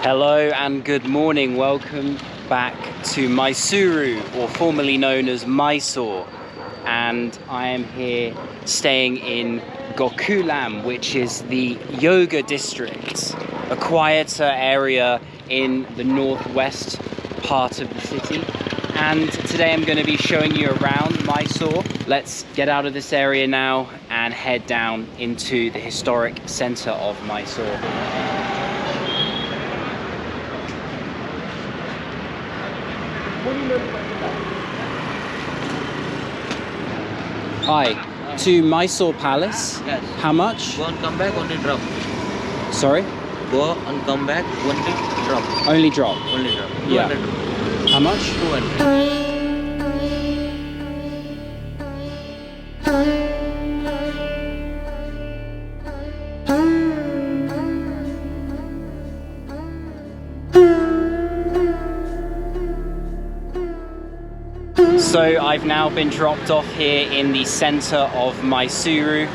Hello and good morning. Welcome back to Mysuru, or formerly known as Mysore. And I am here staying in Gokulam, which is the yoga district, a quieter area in the northwest part of the city. And today I'm going to be showing you around Mysore. Let's get out of this area now and head down into the historic center of Mysore. Hi, to Mysore Palace. Yes. How much? Go and come back, only drop. Sorry? Go and come back, only drop. Only drop. Only drop. Yeah. 200. How much? 200. So I've now been dropped off here in the center of Mysuru,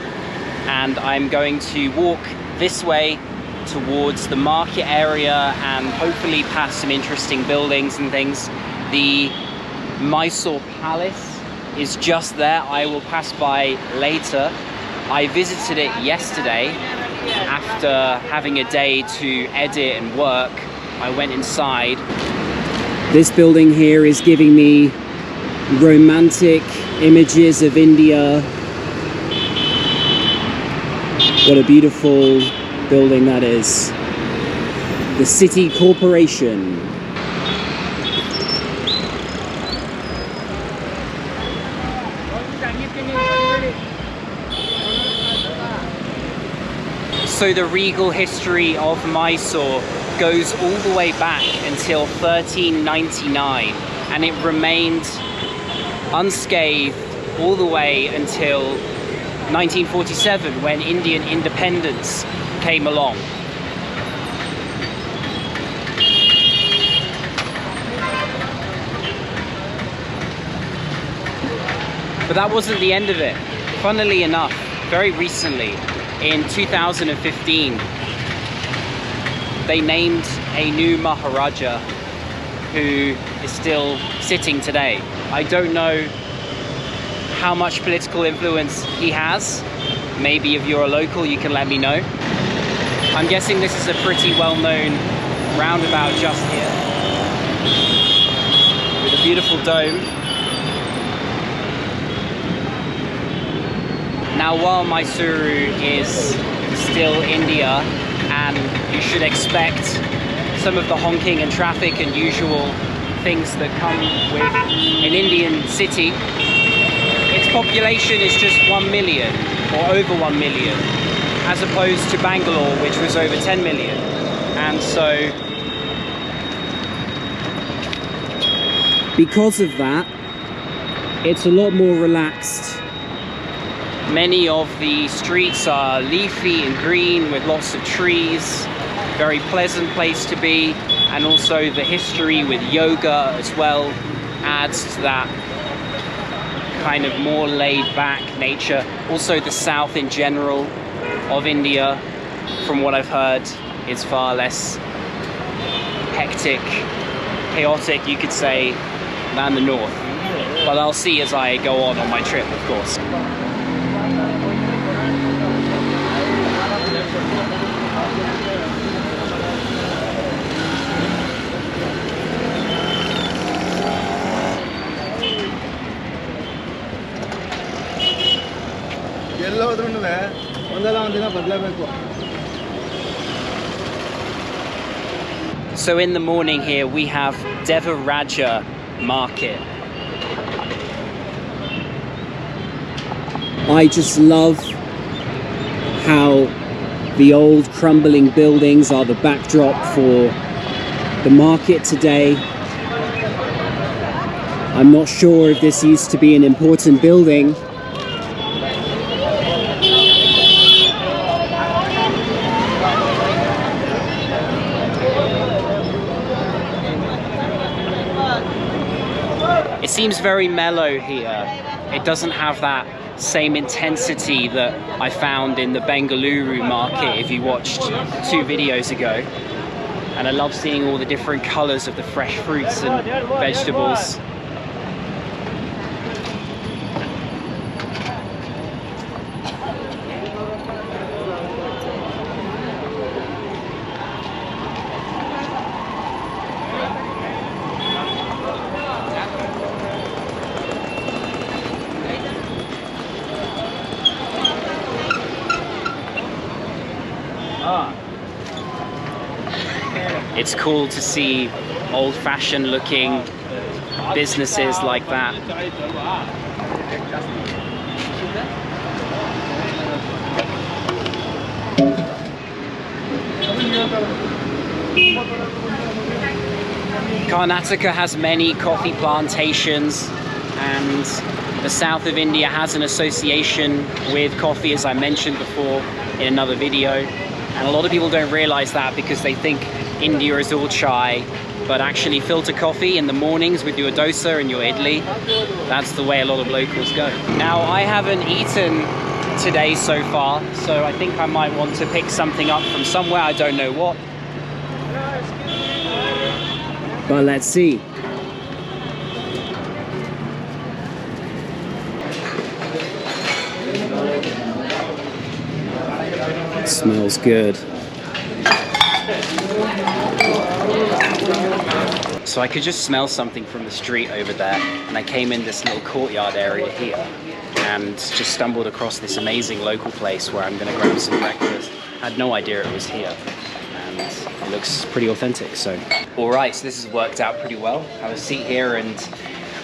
and I'm going to walk this way towards the market area and hopefully past some interesting buildings and things. The Mysore Palace is just there. I will pass by later. I visited it yesterday after having a day to edit and work. I went inside. This building here is giving me romantic images of India. What a beautiful building that is. The City Corporation. So the regal history of Mysore goes all the way back until 1399, and it remained unscathed all the way until 1947, when Indian independence came along. But that wasn't the end of it. Funnily enough, very recently, in 2015, they named a new Maharaja who is still sitting today. I don't know how much political influence he has. Maybe if you're a local, you can let me know. I'm guessing this is a pretty well-known roundabout just here, with a beautiful dome. Now, while Mysuru is still India, and you should expect some of the honking and traffic and usual things that come with an Indian city, its population is just 1 million, or over 1 million, as opposed to Bangalore, which was over 10 million. And so, because of that, it's a lot more relaxed. Many of the streets are leafy and green with lots of trees. Very pleasant place to be, and also the history with yoga as well adds to that kind of more laid-back nature. Also the south in general of India, from what I've heard, is far less hectic, chaotic, you could say, than the north. But I'll see as I go on my trip, of course. So in the morning here we have Devaraja market. I just love how the old crumbling buildings are the backdrop for the market today. I'm not sure if this used to be an important building. It seems very mellow here. It doesn't have that same intensity that I found in the Bengaluru market if you watched 2 videos ago. And I love seeing all the different colors of the fresh fruits and vegetables. It's cool to see old-fashioned looking businesses like that. Karnataka has many coffee plantations, and the south of India has an association with coffee, as I mentioned before in another video. And a lot of people don't realize that because they think India is all chai, but actually filter coffee in the mornings with your dosa and your idli, that's the way a lot of locals go. Now, I haven't eaten today so far, so I think I might want to pick something up from somewhere, I don't know what. But let's see. It smells good. So I could just smell something from the street over there, and I came in this little courtyard area here and just stumbled across this amazing local place where I'm going to grab some breakfast. I had no idea it was here, and it looks pretty authentic. So, all right, so this has worked out pretty well. I have a seat here, and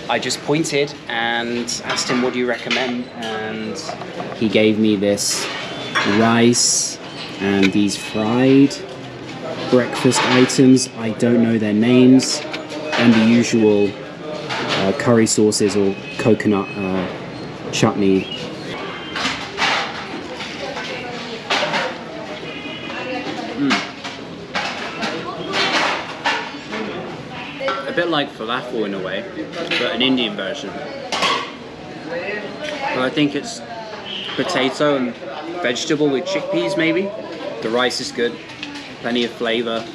I just pointed and asked him, what do you recommend? And he gave me this rice and these fried breakfast items. I don't know their names, and the usual curry sauces or coconut chutney. A bit like falafel in a way, but an Indian version. But I think it's potato and vegetable with chickpeas maybe. The rice is good, plenty of flavor,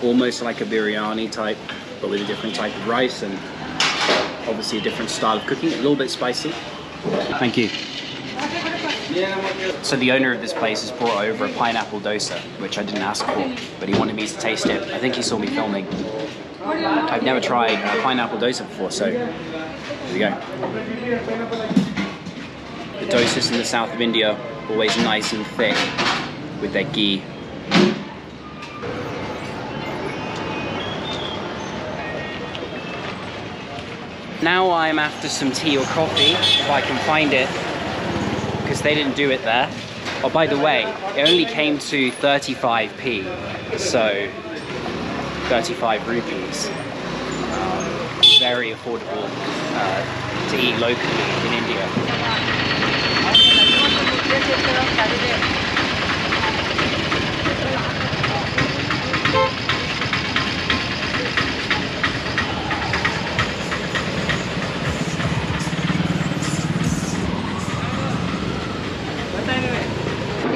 almost like a biryani type, but with a different type of rice and obviously a different style of cooking, a little bit spicy. Thank you. So the owner of this place has brought over a pineapple dosa, which I didn't ask for, but he wanted me to taste it. I think he saw me filming. I've never tried pineapple dosa before, so here we go. The dosas in the south of India, always nice and thick with their ghee. Now I'm after some tea or coffee, if I can find it, because they didn't do it there. Oh, by the way, it only came to 35p, so 35 rupees. Very affordable to eat locally in India.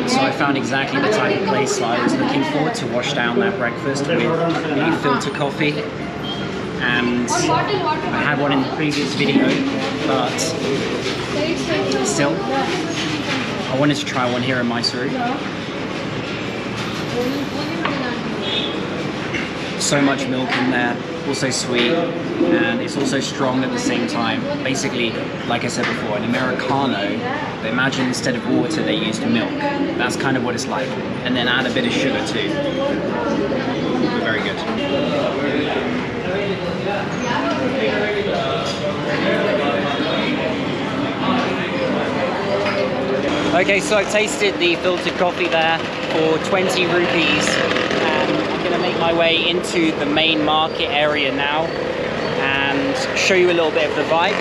So I found exactly the type of place I was looking for to wash down that breakfast with the filter coffee. And I had one in the previous video, but still, I wanted to try one here in Mysuru. So much milk in there, also sweet, and it's also strong at the same time. Basically, like I said before, an Americano, imagine instead of water they used milk. That's kind of what it's like. And then add a bit of sugar too. Very good. Okay, so I've tasted the filtered coffee there for 20 rupees, and I'm going to make my way into the main market area now and show you a little bit of the vibe.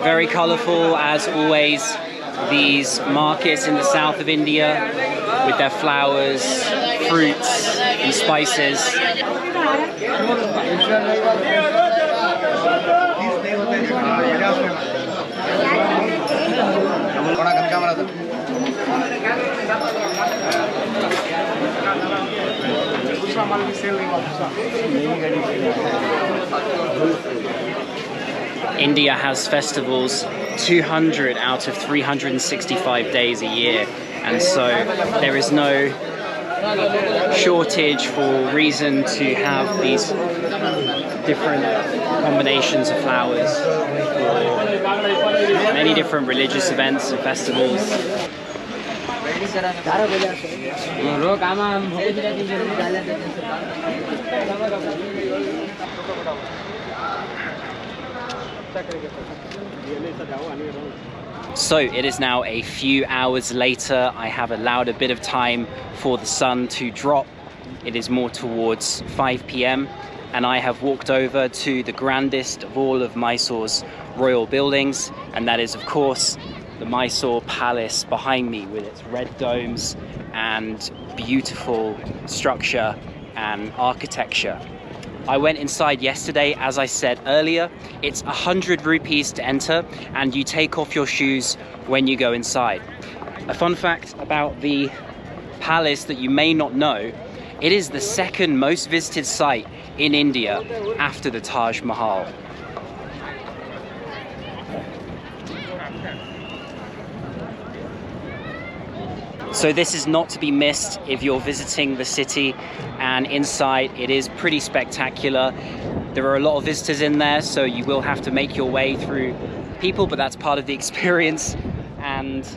Very colourful as always, these markets in the south of India with their flowers, fruits and spices. India has festivals 200 out of 365 days a year, and so there is no shortage for reason to have these different combinations of flowers for many different religious events and festivals. So it is now a few hours later. I have allowed a bit of time for the sun to drop. It is more towards 5 p.m. and I have walked over to the grandest of all of Mysore's royal buildings, and that is of course the Mysore Palace behind me with its red domes and beautiful structure and architecture. I went inside yesterday, as I said earlier. It's 100 rupees to enter, and you take off your shoes when you go inside. A fun fact about the palace that you may not know, it is the second most visited site in India after the Taj Mahal. So this is not to be missed if you're visiting the city, and inside it is pretty spectacular. There are a lot of visitors in there, so you will have to make your way through people, but that's part of the experience. And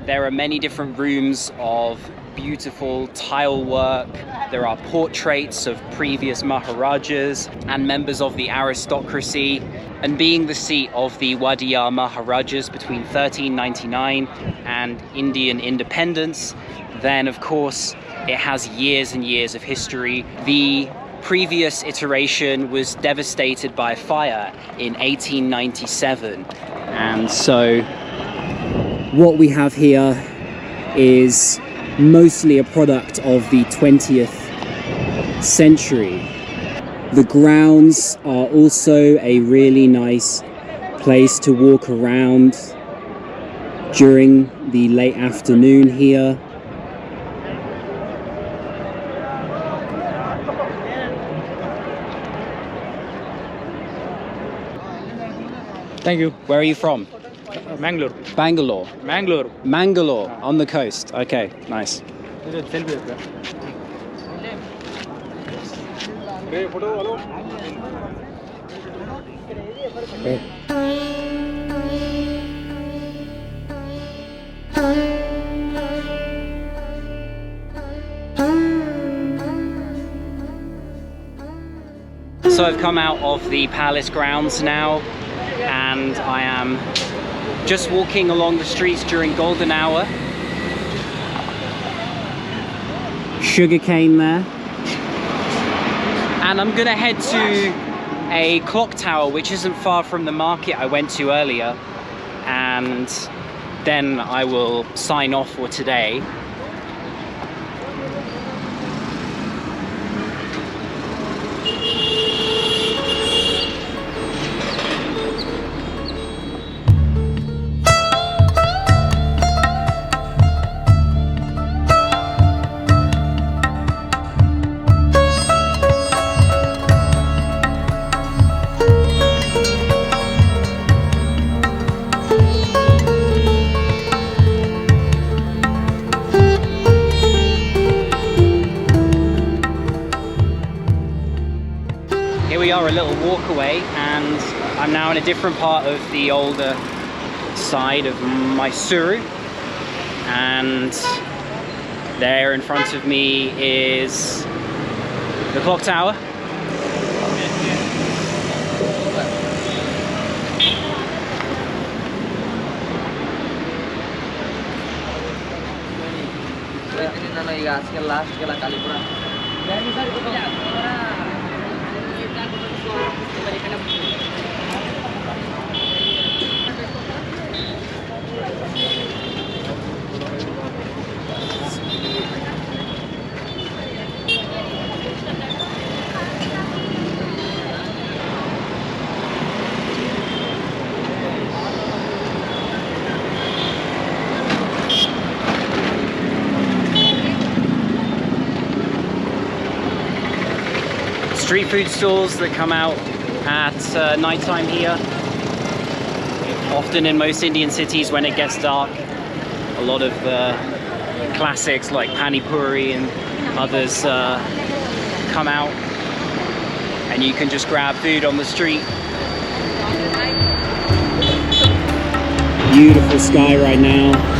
there are many different rooms of beautiful tile work. There are portraits of previous Maharajas and members of the aristocracy. And being the seat of the Wadiyar Maharajas between 1399 and Indian independence, then of course it has years and years of history. The previous iteration was devastated by a fire in 1897. And so what we have here is mostly a product of the 20th century. The grounds are also a really nice place to walk around during the late afternoon here. Thank you. Where are you from? Mangalore. Bangalore. Mangalore. Mangalore, on the coast. Okay, nice. So I've come out of the palace grounds now, and I am just walking along the streets during golden hour. Sugarcane there. And I'm gonna head to a clock tower which isn't far from the market I went to earlier, and then I will sign off for today. Here we are, a little walk away, and I'm now in a different part of the older side of Mysuru, and there in front of me is the clock tower. Street food stalls that come out at night time here. Often in most Indian cities when it gets dark, a lot of classics like pani puri and others come out, and you can just grab food on the street. Beautiful sky right now.